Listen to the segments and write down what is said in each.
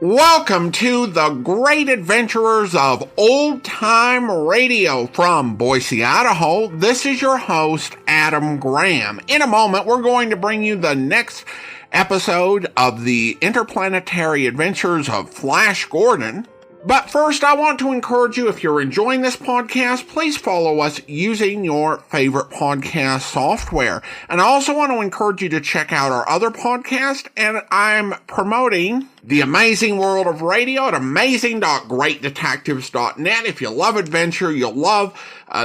Welcome to the great adventurers of old-time radio from Boise, Idaho. This is your host, Adam Graham. In a moment, we're going to bring you the next episode of the interplanetary adventures of Flash Gordon. But first, I want to encourage you, if you're enjoying this podcast, please follow us using your favorite podcast software. And I also want to encourage you to check out our other podcast, and I'm promoting The Amazing World of Radio at amazing.greatdetectives.net. If you love adventure, you'll love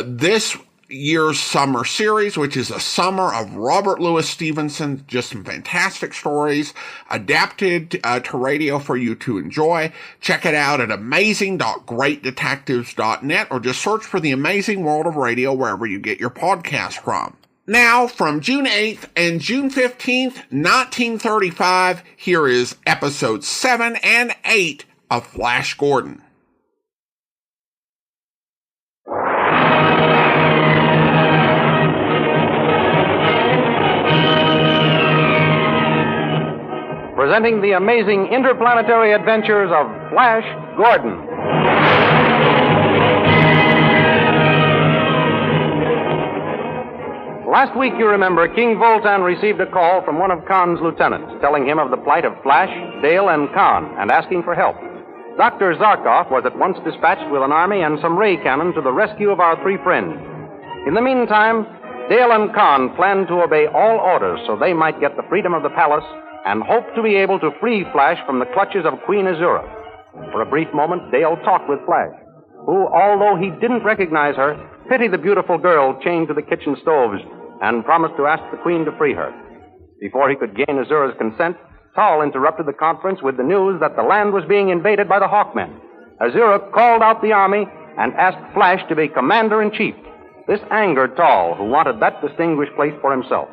this year's summer series, which is a summer of Robert Louis Stevenson. Just some fantastic stories adapted to radio for you to enjoy. Check it out at amazing.greatdetectives.net, or just search for The Amazing World of Radio wherever you get your podcast from. Now, from June 8th and June 15th, 1935, here is episodes 7 and 8 of Flash Gordon. Presenting the amazing interplanetary adventures of Flash Gordon. Last week, you remember, King Voltan received a call from one of Khan's lieutenants, telling him of the plight of Flash, Dale, and Khan, and asking for help. Dr. Zarkoff was at once dispatched with an army and some ray cannon to the rescue of our three friends. In the meantime, Dale and Khan planned to obey all orders so they might get the freedom of the palace and hoped to be able to free Flash from the clutches of Queen Azura. For a brief moment, Dale talked with Flash, who, although he didn't recognize her, pitied the beautiful girl chained to the kitchen stoves and promised to ask the Queen to free her. Before he could gain Azura's consent, Tal interrupted the conference with the news that the land was being invaded by the Hawkmen. Azura called out the army and asked Flash to be commander-in-chief. This angered Tal, who wanted that distinguished place for himself.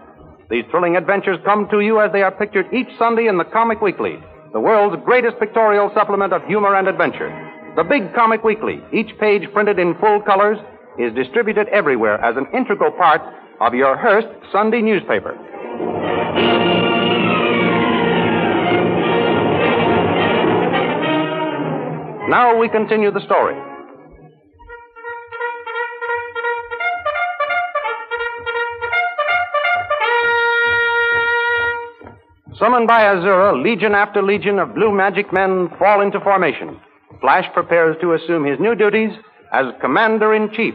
These thrilling adventures come to you as they are pictured each Sunday in the Comic Weekly, the world's greatest pictorial supplement of humor and adventure. The Big Comic Weekly, each page printed in full colors, is distributed everywhere as an integral part of your Hearst Sunday newspaper. Now we continue the story. Summoned by Azura, legion after legion of blue magic men fall into formation. Flash prepares to assume his new duties as commander-in-chief.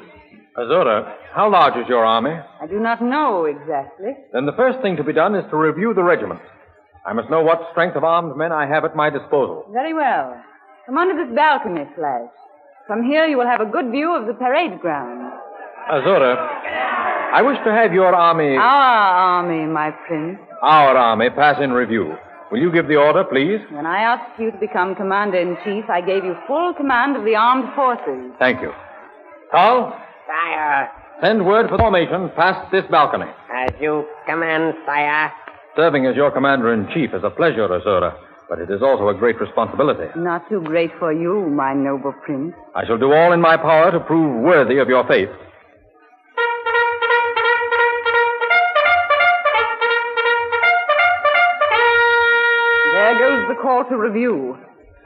Azura, how large is your army? I do not know exactly. Then the first thing to be done is to review the regiment. I must know what strength of armed men I have at my disposal. Very well. Come under this balcony, Flash. From here you will have a good view of the parade ground. Azura, I wish to have your army... Our army, my prince. Our army pass in review. Will you give the order, please? When I asked you to become commander-in-chief, I gave you full command of the armed forces. Thank you. Tal? Sire. Send word for formation past this balcony. As you command, sire. Serving as your commander-in-chief is a pleasure, Azura, but it is also a great responsibility. Not too great for you, my noble prince. I shall do all in my power to prove worthy of your faith. There goes the call to review.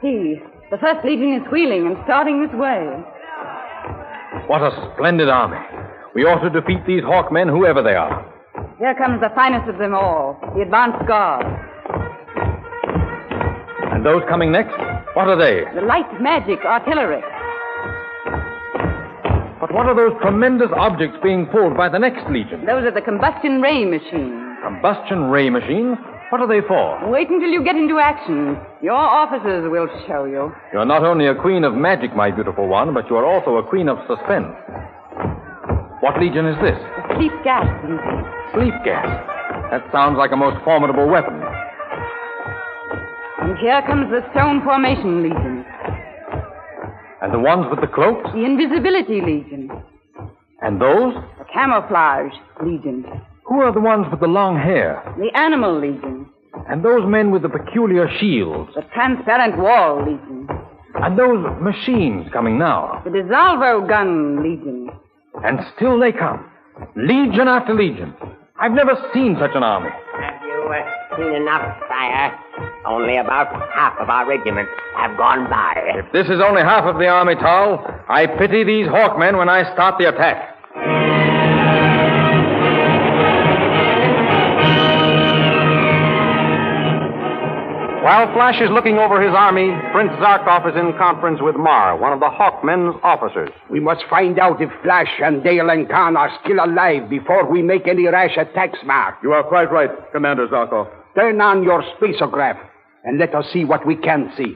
See, the First Legion is wheeling and starting this way. What a splendid army. We ought to defeat these Hawkmen, whoever they are. Here comes the finest of them all, the advance guard. And those coming next? What are they? The light magic artillery. But what are those tremendous objects being pulled by the next legion? Those are the combustion ray machines. Combustion ray machines? What are they for? Wait until you get into action. Your officers will show you. You're not only a queen of magic, my beautiful one, but you are also a queen of suspense. What legion is this? The sleep gas. Sleep gas. That sounds like a most formidable weapon. And here comes the Stone Formation Legion. And the ones with the cloaks? The Invisibility Legion. And those? The Camouflage Legion. Who are the ones with the long hair? The Animal Legion. And those men with the peculiar shields? The Transparent Wall Legion. And those machines coming now? The Dissolvo Gun Legion. And still they come. Legion after legion. I've never seen such an army. Have you seen enough, sire? Only about half of our regiments have gone by. If this is only half of the army, Tall, I pity these Hawkmen when I start the attack. While Flash is looking over his army, Prince Zarkoff is in conference with Mar, one of the Hawkmen's officers. We must find out if Flash and Gale and Khan are still alive before we make any rash attacks, Mar. You are quite right, Commander Zarkoff. Turn on your spacograph and let us see what we can see.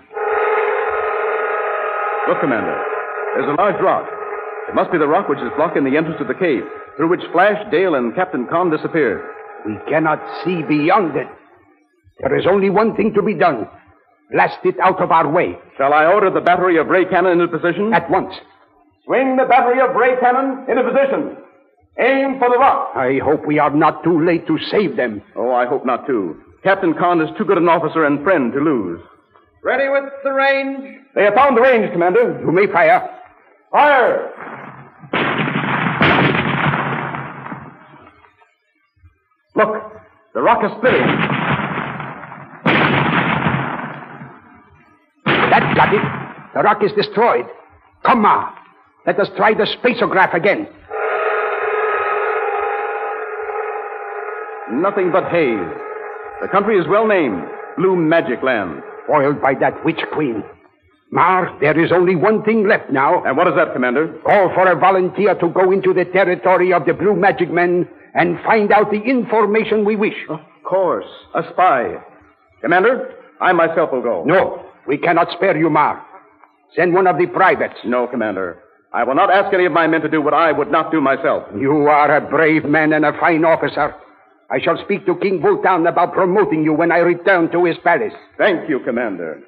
Look, Commander. There's a large rock. It must be the rock which is blocking the entrance to the cave, through which Flash, Dale, and Captain Khan disappeared. We cannot see beyond it. There is only one thing to be done. Blast it out of our way. Shall I order the battery of ray cannon into position? At once. Swing the battery of ray cannon into position. Aim for the rock. I hope we are not too late to save them. Oh, I hope not, too. Captain Khan is too good an officer and friend to lose. Ready with the range? They have found the range, Commander. You may fire. Fire! Look, the rock is splitting. That got it. The rock is destroyed. Come on. Let us try the spacograph again. Nothing but haze. The country is well named, Blue Magic Land. Foiled by that witch queen. Mar, there is only one thing left now. And what is that, Commander? Call for a volunteer to go into the territory of the Blue Magic Men and find out the information we wish. Of course. A spy. Commander, I myself will go. No, we cannot spare you, Mar. Send one of the privates. No, Commander. I will not ask any of my men to do what I would not do myself. You are a brave man and a fine officer. I shall speak to King Vultan about promoting you when I return to his palace. Thank you, Commander.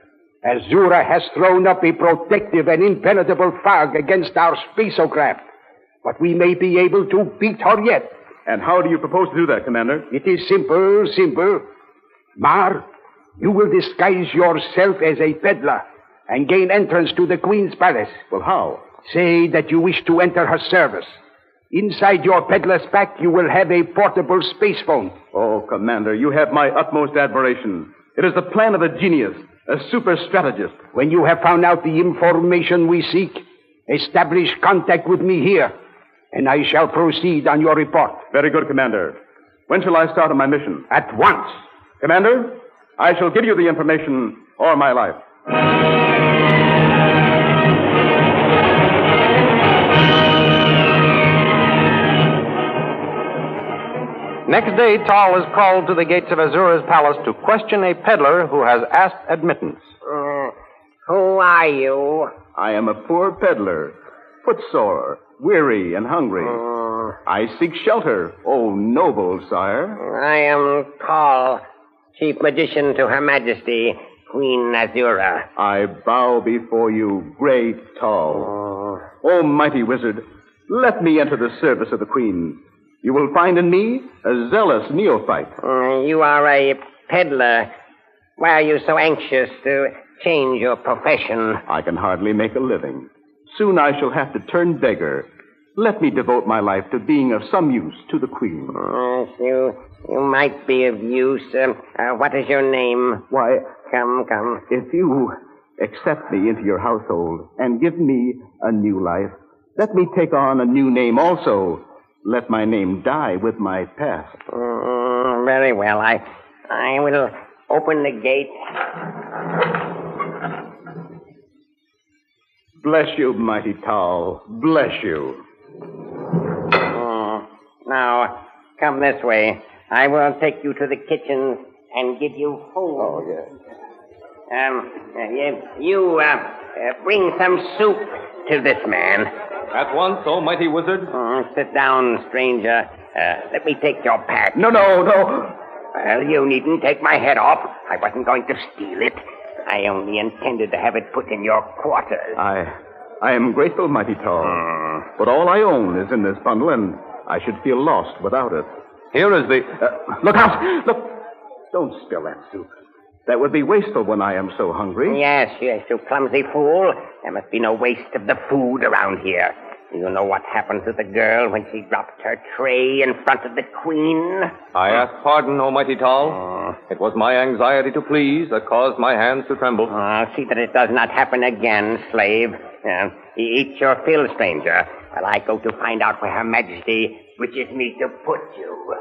Azura has thrown up a protective and impenetrable fog against our spacograph. But we may be able to beat her yet. And how do you propose to do that, Commander? It is simple. Mar, you will disguise yourself as a peddler and gain entrance to the Queen's palace. Well, how? Say that you wish to enter her service. Inside your peddler's pack, you will have a portable space phone. Oh, Commander, you have my utmost admiration. It is the plan of a genius, a super strategist. When you have found out the information we seek, establish contact with me here, and I shall proceed on your report. Very good, Commander. When shall I start on my mission? At once. Commander, I shall give you the information or my life. Next day, Tall is called to the gates of Azura's palace to question a peddler who has asked admittance. Who are you? I am a poor peddler, footsore, weary, and hungry. I seek shelter, O noble sire. I am Tall, Chief Magician to Her Majesty, Queen Azura. I bow before you, great Tall. O mighty wizard, let me enter the service of the Queen. You will find in me a zealous neophyte. You are a peddler. Why are you so anxious to change your profession? I can hardly make a living. Soon I shall have to turn beggar. Let me devote my life to being of some use to the Queen. You might be of use. What is your name? Why, Come. if you accept me into your household and give me a new life, let me take on a new name also. Let my name die with my past. Very well. I will open the gate. Bless you, mighty Tall. Bless you. Now, come this way. I will take you to the kitchen and give you food. Oh, yes. You bring some soup to this man. At once, O mighty wizard. Sit down, stranger. Let me take your pack. No. Well, you needn't take my head off. I wasn't going to steal it. I only intended to have it put in your quarters. I am grateful, mighty Tall. But all I own is in this bundle, and I should feel lost without it. Here is the... Look out! Look! Don't spill that soup. That would be wasteful when I am so hungry. Yes, you clumsy fool. There must be no waste of the food around here. You know what happened to the girl when she dropped her tray in front of the Queen? I ask pardon, O mighty Tall. It was my anxiety to please that caused my hands to tremble. See that it does not happen again, slave. Eat your fill, stranger, while I go to find out where Her Majesty wishes me to put you.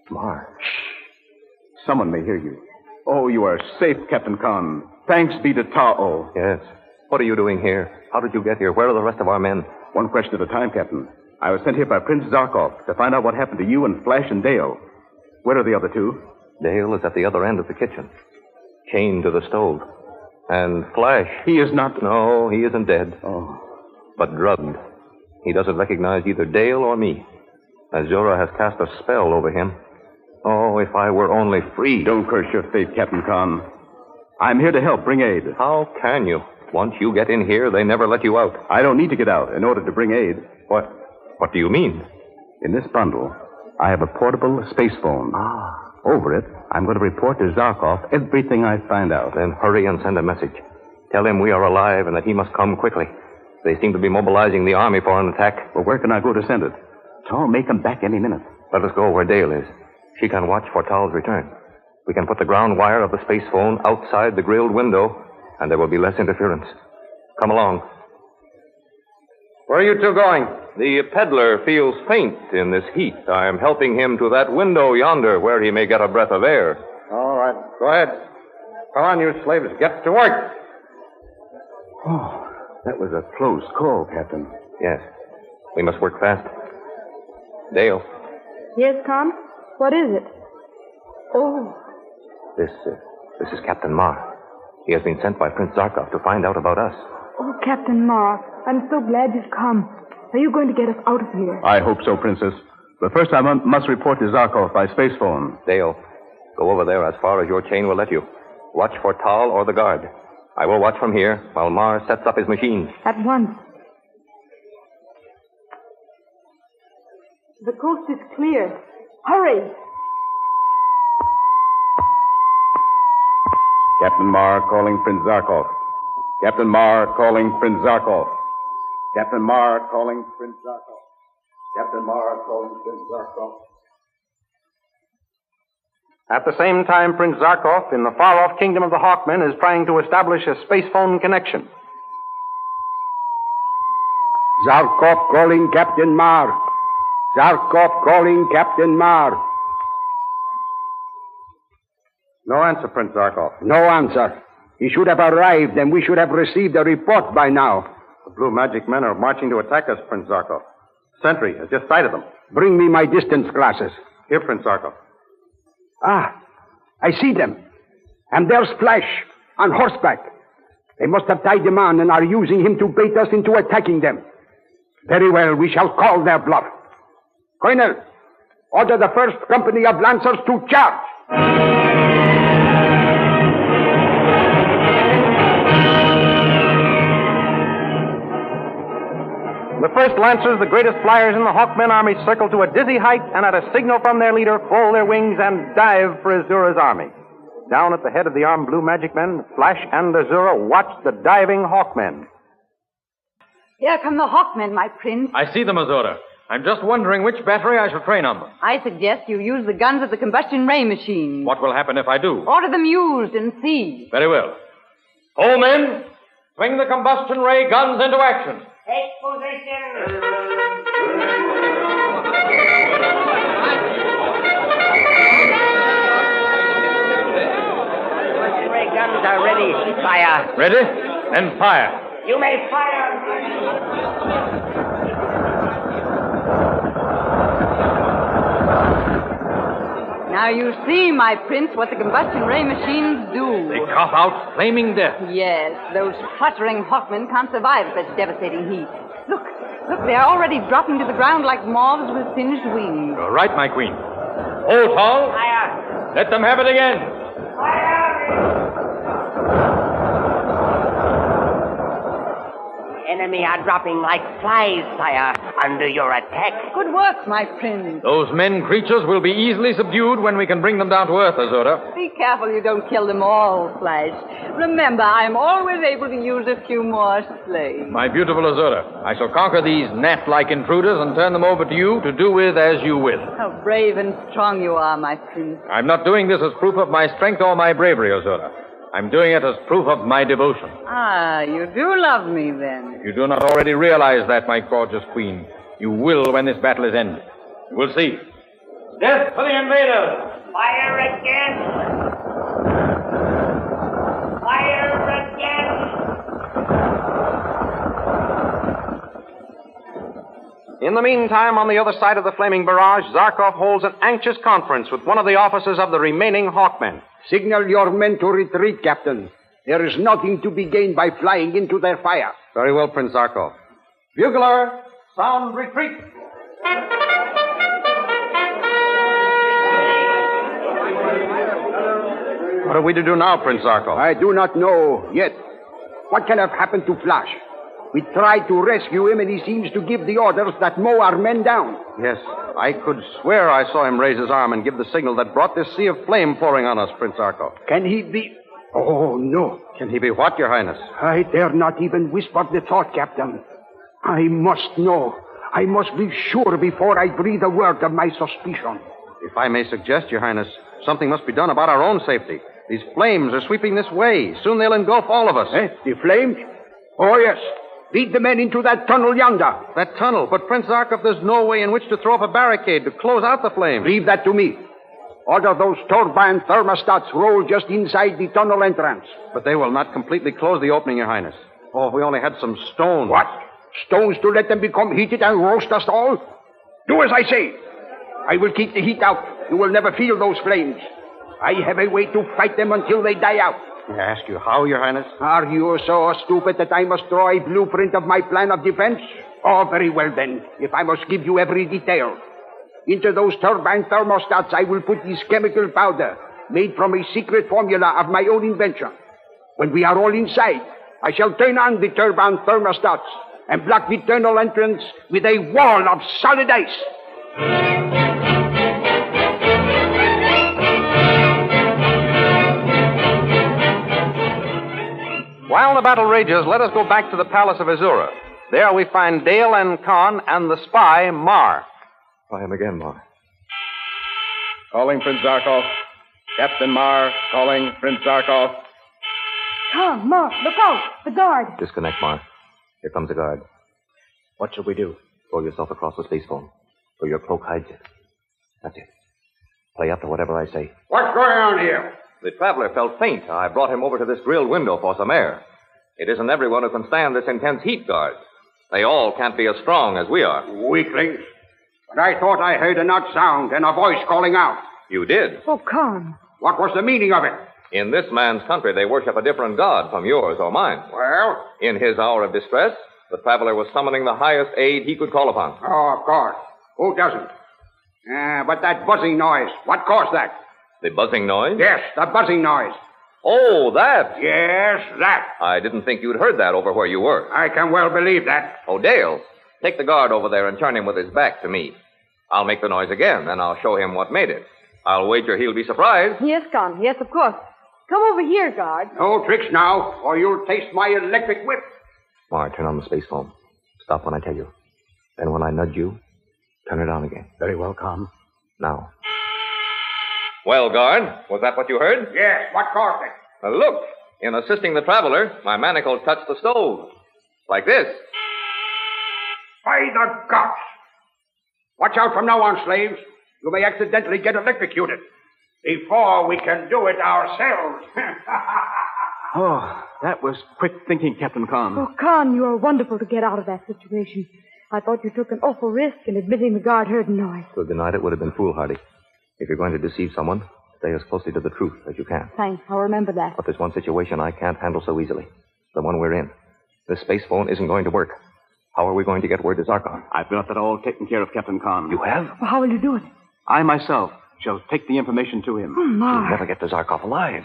Mar. Shh. Someone may hear you. Oh, you are safe, Captain Khan. Thanks be to Ta'o. Yes. What are you doing here? How did you get here? Where are the rest of our men? One question at a time, Captain. I was sent here by Prince Zarkoff to find out what happened to you and Flash and Dale. Where are the other two? Dale is at the other end of the kitchen, chained to the stove. And Flash... He is not... No, he isn't dead. Oh. But drugged. He doesn't recognize either Dale or me. Azura has cast a spell over him. Oh, if I were only free. Don't curse your fate, Captain Khan. I'm here to help bring aid. How can you? Once you get in here, they never let you out. I don't need to get out in order to bring aid. What do you mean? In this bundle, I have a portable space phone. Over it, I'm going to report to Zarkoff everything I find out. Then hurry and send a message. Tell him we are alive and that he must come quickly. They seem to be mobilizing the army for an attack. Well, where can I go to send it? Tal may come back any minute. Let us go where Dale is. She can watch for Tal's return. We can put the ground wire of the space phone outside the grilled window, and there will be less interference. Come along. Where are you two going? The peddler feels faint in this heat. I am helping him to that window yonder where he may get a breath of air. All right. Go ahead. Come on, you slaves. Get to work. Oh, that was a close call, Captain. Yes. We must work fast. Dale. Yes, Con? What is it? Oh. This is Captain Mar. He has been sent by Prince Zarkoff to find out about us. Oh, Captain Mar, I'm so glad you've come. Are you going to get us out of here? I hope so, Princess. But first I must report to Zarkoff by space phone. Dale, go over there as far as your chain will let you. Watch for Tal or the guard. I will watch from here while Mar sets up his machine. At once. The coast is clear. Hurry! Captain Mar calling Prince Zarkoff. Captain Mar calling Prince Zarkoff. Captain Mar calling Prince Zarkoff. Captain Mar calling Prince Zarkoff. At the same time, Prince Zarkoff, in the far-off kingdom of the Hawkmen, is trying to establish a space phone connection. Zarkoff calling Captain Mar. Zarkoff calling Captain Mar. No answer, Prince Zarkoff. No answer. He should have arrived, and we should have received a report by now. The blue magic men are marching to attack us, Prince Zarkoff. Sentry has just sighted them. Bring me my distance glasses. Here, Prince Zarkoff. I see them. And there's Flash, on horseback. They must have tied him on and are using him to bait us into attacking them. Very well, we shall call their bluff. Colonel, order the first company of Lancers to charge. The first Lancers, the greatest flyers in the Hawkmen army, circle to a dizzy height and at a signal from their leader, fold their wings and dive for Azura's army. Down at the head of the armed blue magic men, Flash and Azura watch the diving Hawkmen. Here come the Hawkmen, my prince. I see them, Azura. I'm just wondering which battery I shall train on them. I suggest you use the guns of the combustion ray machine. What will happen if I do? Order them used and see. Very well. Hawmen, swing the combustion ray guns into action. Take position. Ray guns are ready. Fire. Ready? Then fire. You may fire. Now you see, my prince, what the combustion ray machines do. They cough out flaming death. Yes, those fluttering Hawkmen can't survive such devastating heat. Look, they're already dropping to the ground like moths with singed wings. You're right, my queen. Hold, Tal. Fire. Let them have it again. Fire. enemy are dropping like flies, sire, under your attack. Good work, my prince. Those men creatures will be easily subdued when we can bring them down to earth, Azura. Be careful you don't kill them all, Flash. Remember, I'm always able to use a few more slaves. My beautiful Azura, I shall conquer these gnat-like intruders and turn them over to you to do with as you will. How brave and strong you are, my prince. I'm not doing this as proof of my strength or my bravery, Azura. I'm doing it as proof of my devotion. Ah, you do love me, then. If you do not already realize that, my gorgeous queen, you will when this battle is ended. You will see. Death for the invaders! Fire again! Fire again! In the meantime, on the other side of the flaming barrage, Zarkoff holds an anxious conference with one of the officers of the remaining Hawkmen. Signal your men to retreat, Captain. There is nothing to be gained by flying into their fire. Very well, Prince Zarkoff. Bugler, sound retreat. What are we to do now, Prince Zarkoff? I do not know yet. What can have happened to Flash? We tried to rescue him, and he seems to give the orders that mow our men down. Yes, I could swear I saw him raise his arm and give the signal that brought this sea of flame pouring on us, Prince Zarkoff. Can he be... Oh, no. Can he be what, Your Highness? I dare not even whisper the thought, Captain. I must know. I must be sure before I breathe a word of my suspicion. If I may suggest, Your Highness, something must be done about our own safety. These flames are sweeping this way. Soon they'll engulf all of us. The flames? Oh, yes. Lead the men into that tunnel yonder. That tunnel? But, Prince Zarkoff, there's no way in which to throw up a barricade to close out the flames. Leave that to me. Order those turbine thermostats roll just inside the tunnel entrance. But they will not completely close the opening, Your Highness. Oh, if we only had some stone. What? Stones to let them become heated and roast us all? Do as I say. I will keep the heat out. You will never feel those flames. I have a way to fight them until they die out. May I ask you how, Your Highness? Are you so stupid that I must draw a blueprint of my plan of defense? Oh, very well then, if I must give you every detail. Into those turbine thermostats I will put this chemical powder, made from a secret formula of my own invention. When we are all inside, I shall turn on the turbine thermostats and block the tunnel entrance with a wall of solid ice. While the battle rages, let us go back to the palace of Azura. There we find Dale and Khan and the spy, Mar. Try him again, Mar. Calling Prince Zarkoff. Captain Mar, calling Prince Zarkoff. Tom, Mark, look out! The guard! Disconnect, Mar. Here comes the guard. What shall we do? Throw yourself across the space phone, so your cloak hides it. That's it. Play up to whatever I say. What's going on here? The traveler felt faint. I brought him over to this grilled window for some air. It isn't everyone who can stand this intense heat, guard. They all can't be as strong as we are. Weaklings. But I thought I heard an odd sound and a voice calling out. You did. Oh, Khan. What was the meaning of it? In this man's country, they worship a different god from yours or mine. Well? In his hour of distress, the traveler was summoning the highest aid he could call upon. Oh, of course. Who doesn't? But that buzzing noise, what caused that? The buzzing noise? Yes, the buzzing noise. Oh, that. Yes, that. I didn't think you'd heard that over where you were. I can well believe that. Oh, Dale, take the guard over there and turn him with his back to me. I'll make the noise again, and I'll show him what made it. I'll wager he'll be surprised. Yes, Khan. Yes, of course. Come over here, guard. No tricks now, or you'll taste my electric whip. Mar, turn on the space phone. Stop when I tell you. Then when I nudge you, turn it on again. Very well, Tom. Now. Well, guard, was that what you heard? Yes, what caused it? Look, in assisting the traveler, my manacle touched the stove. Like this. By the gods! Watch out from now on, slaves. You may accidentally get electrocuted. Before we can do it ourselves. Oh, that was quick thinking, Captain Khan. Oh, Khan, you are wonderful to get out of that situation. I thought you took an awful risk in admitting the guard heard a noise. To have denied it would have been foolhardy. If you're going to deceive someone, stay as closely to the truth as you can. Thanks, I'll remember that. But there's one situation I can't handle so easily. The one we're in. This space phone isn't going to work. How are we going to get word to Zarkoff? I've got that all taken care of, Captain Khan. You have? Well, how will you do it? I myself shall take the information to him. You'll never get to Zarkoff alive.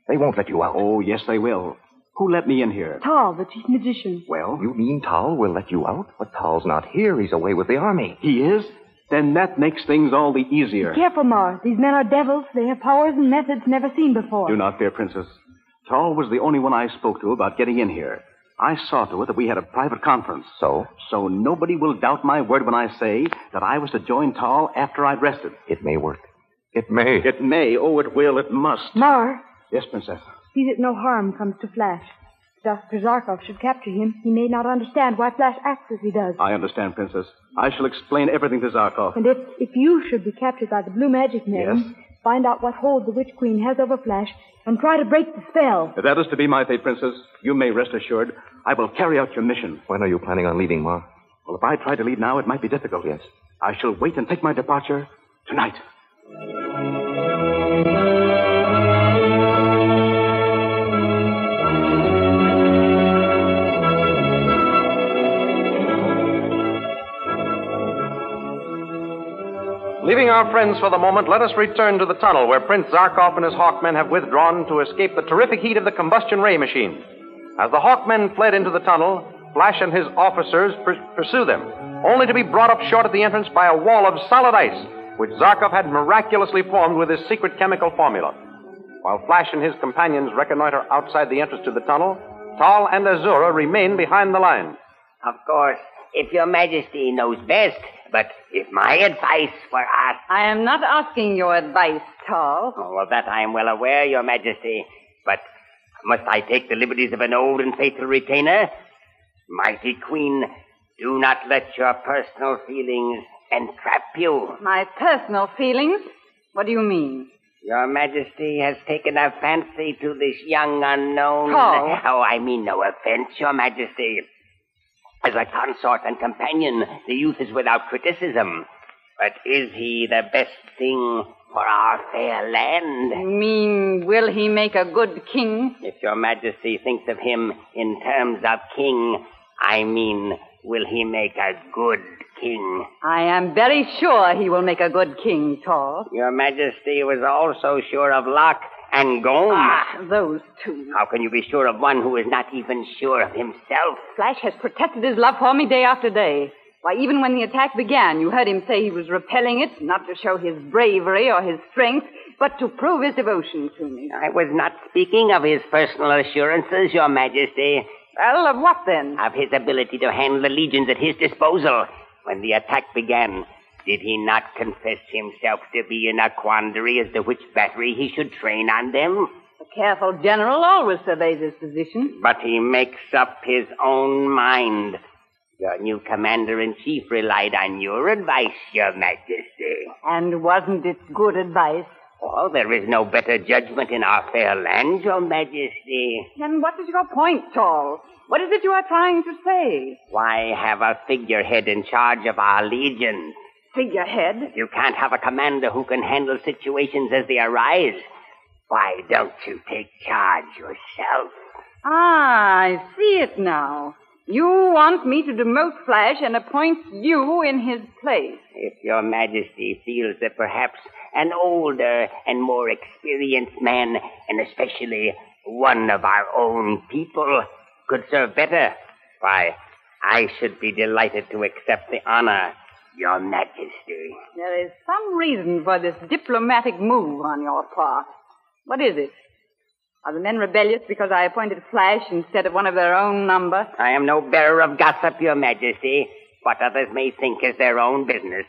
They won't let you out. Oh, yes, they will. Who let me in here? Tal, the chief magician. Well, You mean Tal will let you out? But Tal's not here. He's away with the army. he is? Then that makes things all the easier. Careful, Mar. These men are devils. They have powers and methods never seen before. Do not fear, Princess. Tal was the only one I spoke to about getting in here. I saw to it that we had a private conference. So? So nobody will doubt my word when I say that I was to join Tal after I'd rested. It may work. It may. It may. Oh, it will. It must. Mar, Yes, Princess. see that no harm comes to Flash. Dr. Zarkoff should capture him. He may not understand why Flash acts as he does. I understand, Princess. I shall explain everything to Zarkoff. And if you should be captured by the Blue Magic Men, Yes? find out what hold the Witch Queen has over Flash and try to break the spell. If that is to be my fate, Princess, you may rest assured I will carry out your mission. When are you planning on leaving, Ma? Well, if I try to leave now, it might be difficult. Yes. I shall wait and take my departure tonight. Leaving our friends for the moment, let us return to the tunnel where Prince Zarkoff and his Hawkmen have withdrawn to escape the terrific heat of the combustion ray machine. As the Hawkmen fled into the tunnel, Flash and his officers pursue them, only to be brought up short at the entrance by a wall of solid ice, which Zarkoff had miraculously formed with his secret chemical formula. While Flash and his companions reconnoiter outside the entrance to the tunnel, Tal and Azura remain behind the line. Of course, if your majesty knows best, but if my advice were asked... I am not asking your advice, Tal. Oh, of that I am well aware, your majesty. But must I take the liberties of an old and faithful retainer? Mighty queen, do not let your personal feelings entrap you. My personal feelings? What do you mean? Your majesty has taken a fancy to this young unknown... Tal. Oh, I mean no offense, your majesty. As a consort and companion, the youth is without criticism. But is he the best thing for our fair land? You mean, will he make a good king? If your majesty thinks of him in terms of king, I mean, will he make a good king? I am very sure he will make a good king, Tal. Your majesty was also sure of Locke and Gome. Ah, those two. How can you be sure of one who is not even sure of himself? Flash has protested his love for me day after day. Why, even when the attack began, you heard him say he was repelling it, not to show his bravery or his strength, but to prove his devotion to me. I was not speaking of his personal assurances, your majesty. Well, of what then? Of his ability to handle the legions at his disposal. When the attack began, did he not confess himself to be in a quandary as to which battery he should train on them? A careful general always surveys his position. But he makes up his own mind. Your new commander-in-chief relied on your advice, your majesty. And wasn't it good advice? Oh, there is no better judgment in our fair land, your majesty. Then what is your point, Tal? What is it you are trying to say? Why have a figurehead in charge of our legions? Figurehead? You can't have a commander who can handle situations as they arise. Why don't you take charge yourself? Ah, I see it now. You want me to demote Flash and appoint you in his place. If your majesty feels that perhaps an older and more experienced man, and especially one of our own people, could serve better, why, I should be delighted to accept the honor, your majesty. There is some reason for this diplomatic move on your part. What is it? Are the men rebellious because I appointed Flash instead of one of their own number? I am no bearer of gossip, your majesty. What others may think is their own business.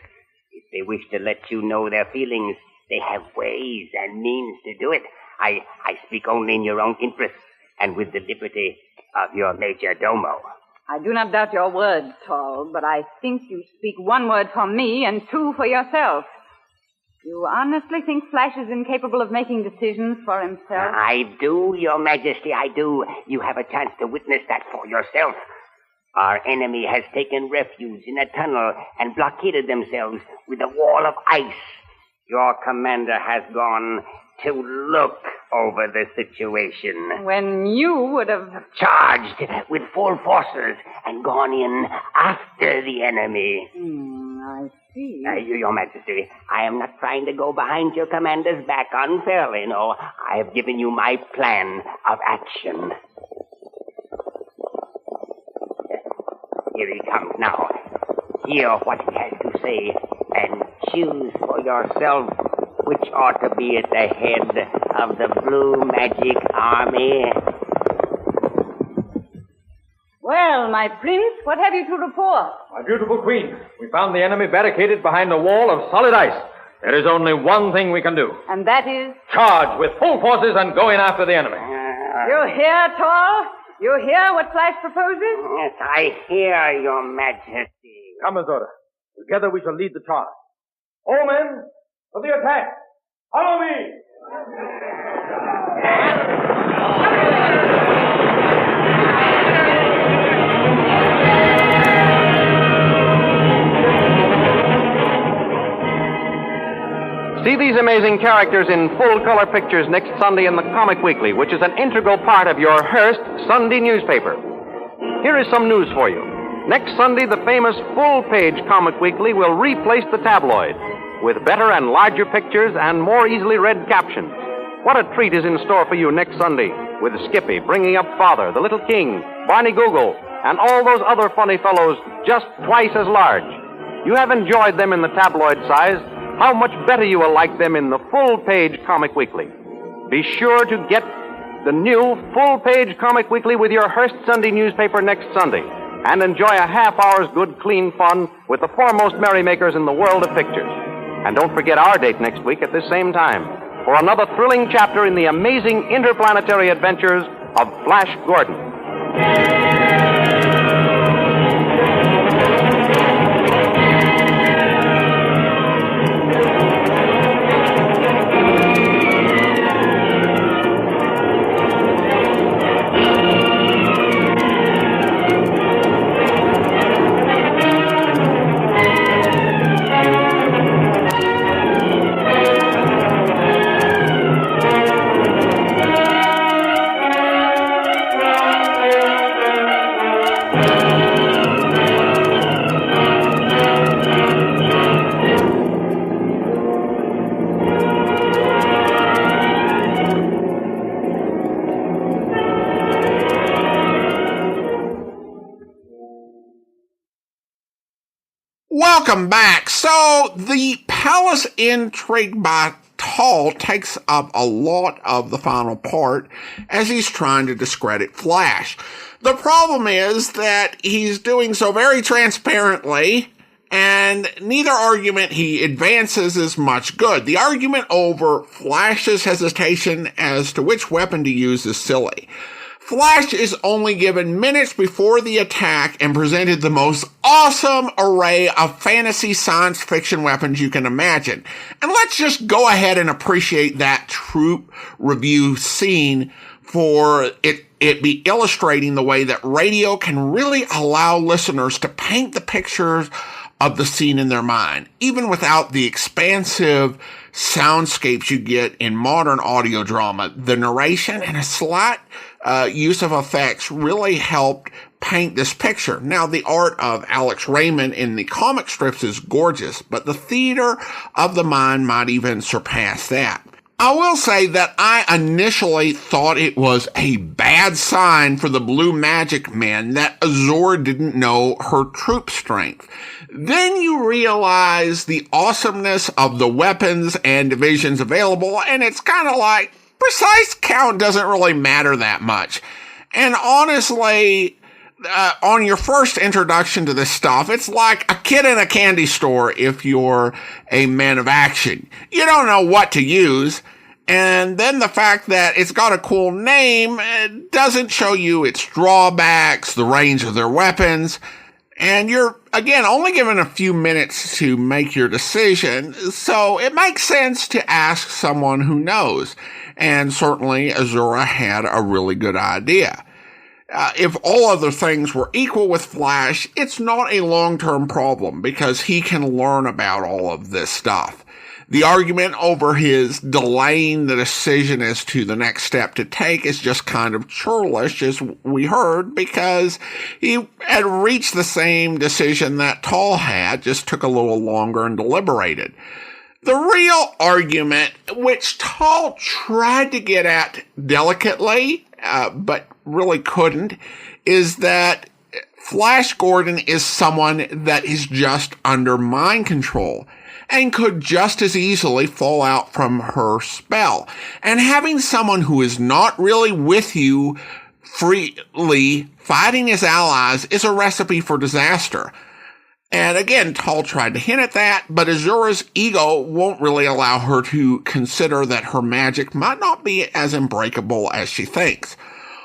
If they wish to let you know their feelings, they have ways and means to do it. I speak only in your own interests and with the liberty of your major domo. I do not doubt your word, Tal, but I think you speak one word for me and two for yourself. You honestly think Flash is incapable of making decisions for himself? I do, your majesty, I do. You have a chance to witness that for yourself. Our enemy has taken refuge in a tunnel and blockaded themselves with a wall of ice. Your commander has gone to look over the situation. When you would have charged with full forces and gone in after the enemy. I see. Your majesty, I am not trying to go behind your commander's back unfairly, no. I have given you my plan of action. Here he comes now. Hear what he has to say, and choose for yourself which ought to be at the head of the Blue Magic Army. Well, my prince, what have you to report? My beautiful queen, we found the enemy barricaded behind a wall of solid ice. There is only one thing we can do. And that is? Charge with full forces and go in after the enemy. You hear, Tall? You hear what Flash proposes? Yes, I hear, Your Majesty. Come, Azura. Together we shall lead the charge. All men, for the attack. Follow me! See these amazing characters in full-color pictures next Sunday in the Comic Weekly, which is an integral part of your Hearst Sunday newspaper. Here is some news for you. Next Sunday, the famous full-page Comic Weekly will replace the tabloid with better and larger pictures and more easily read captions. What a treat is in store for you next Sunday, with Skippy bringing up Father, the Little King, Barney Google, and all those other funny fellows just twice as large. You have enjoyed them in the tabloid size. How much better you will like them in the full-page Comic Weekly. Be sure to get the new full-page Comic Weekly with your Hearst Sunday newspaper next Sunday, and enjoy a half-hour's good, clean fun with the foremost merrymakers in the world of pictures. And don't forget our date next week at this same time for another thrilling chapter in the amazing interplanetary adventures of Flash Gordon. Welcome back. So, the palace intrigue by Tall takes up a lot of the final part as he's trying to discredit Flash. The problem is that he's doing so very transparently, and neither argument he advances is much good. The argument over Flash's hesitation as to which weapon to use is silly. Flash is only given minutes before the attack and presented the most awesome array of fantasy science fiction weapons you can imagine. And let's just go ahead and appreciate that troop review scene for it be illustrating the way that radio can really allow listeners to paint the pictures of the scene in their mind, even without the expansive soundscapes you get in modern audio drama. The narration and a slight use of effects really helped paint this picture. Now, the art of Alex Raymond in the comic strips is gorgeous, but the theater of the mind might even surpass that. I will say that I initially thought it was a bad sign for the Blue Magic Men that Azura didn't know her troop strength. Then you realize the awesomeness of the weapons and divisions available, and it's kind of like, precise count doesn't really matter that much. And honestly, on your first introduction to this stuff, it's like a kid in a candy store if you're a man of action. You don't know what to use. And then the fact that it's got a cool name doesn't show you its drawbacks, the range of their weapons. And you're, again, only given a few minutes to make your decision. So it makes sense to ask someone who knows. And certainly Azura had a really good idea. If all other things were equal with Flash, it's not a long-term problem because he can learn about all of this stuff. The argument over his delaying the decision as to the next step to take is just kind of churlish, as we heard, because he had reached the same decision that Tall had, just took a little longer and deliberated. The real argument, which Tall tried to get at delicately, but really couldn't, is that Flash Gordon is someone that is just under mind control and could just as easily fall out from her spell. And having someone who is not really with you freely fighting his allies is a recipe for disaster. And again, Tal tried to hint at that, but Azura's ego won't really allow her to consider that her magic might not be as unbreakable as she thinks.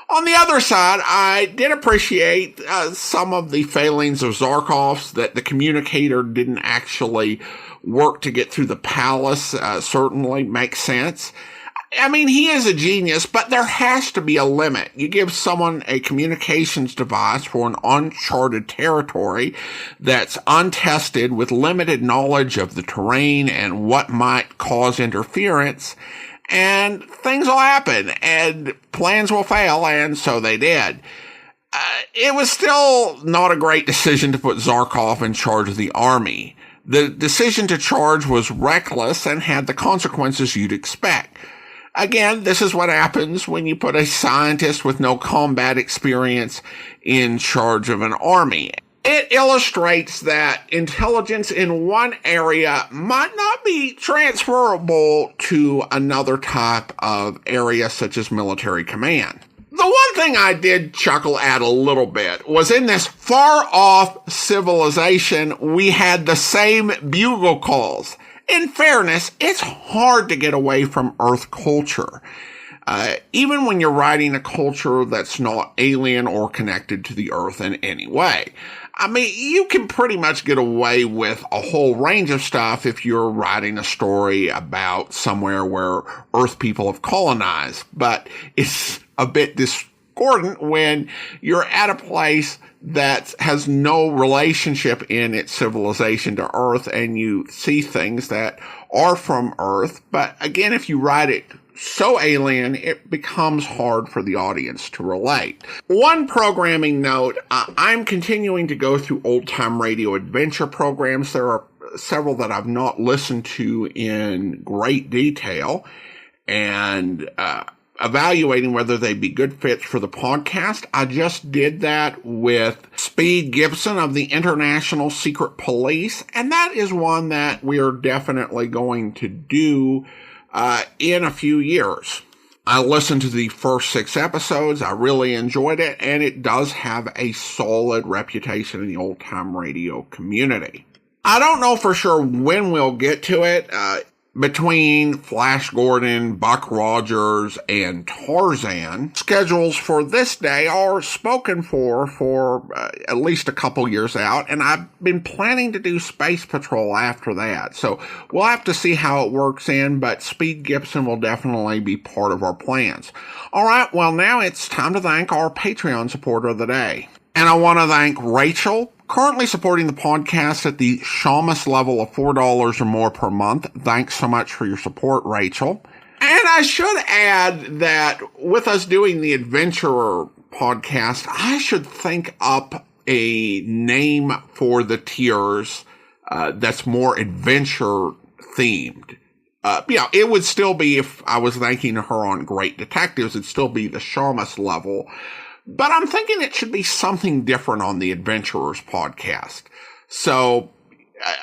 On the other side, I did appreciate some of the failings of Zarkoff's, that the communicator didn't actually work to get through the palace. Certainly makes sense. I mean, he is a genius, but there has to be a limit. You give someone a communications device for an uncharted territory that's untested with limited knowledge of the terrain and what might cause interference, and things will happen, and plans will fail, and so they did. It was still not a great decision to put Zarkoff in charge of the army. The decision to charge was reckless and had the consequences you'd expect. Again, this is what happens when you put a scientist with no combat experience in charge of an army. It illustrates that intelligence in one area might not be transferable to another type of area, such as military command. The one thing I did chuckle at a little bit was in this far-off civilization, we had the same bugle calls. In fairness, it's hard to get away from Earth culture. Even when you're writing a culture that's not alien or connected to the Earth in any way. I mean, you can pretty much get away with a whole range of stuff if you're writing a story about somewhere where Earth people have colonized, but it's a bit discordant when you're at a place that has no relationship in its civilization to Earth and you see things that are from Earth. But again, if you write it so alien, it becomes hard for the audience to relate. One programming note, I'm continuing to go through old-time radio adventure programs. There are several that I've not listened to in great detail, and evaluating whether they'd be good fits for the podcast. I just did that with Speed Gibson of the International Secret Police, and that is one that we are definitely going to do in a few years. I listened to the first 6 episodes. I really enjoyed it, and it does have a solid reputation in the old-time radio community. I don't know for sure when we'll get to it. Between Flash Gordon, Buck Rogers, and Tarzan, schedules for this day are spoken for at least a couple years out, and I've been planning to do Space Patrol after that. So we'll have to see how it works in, but Speed Gibson will definitely be part of our plans. All right, well, now it's time to thank our Patreon supporter of the day. And I want to thank Rachel, currently supporting the podcast at the Shamus level of $4 or more per month. Thanks so much for your support, Rachel. And I should add that with us doing the Adventurer podcast, I should think up a name for the tiers that's more adventure themed. It would still be, if I was thanking her on Great Detectives, it'd still be the Shamus level. But I'm thinking it should be something different on the Adventurers podcast. So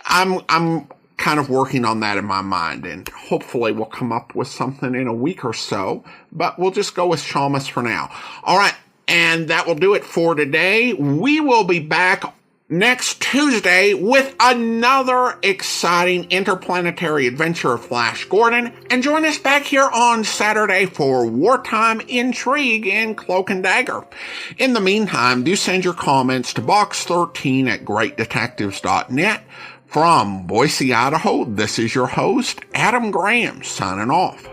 I'm kind of working on that in my mind, and hopefully we'll come up with something in a week or so, but we'll just go with Shamus for now. All right. And that will do it for today. We will be back next Tuesday with another exciting interplanetary adventure of Flash Gordon, and join us back here on Saturday for Wartime Intrigue in Cloak and Dagger. In the meantime, do send your comments to box13@greatdetectives.net. From Boise, Idaho, this is your host, Adam Graham, signing off.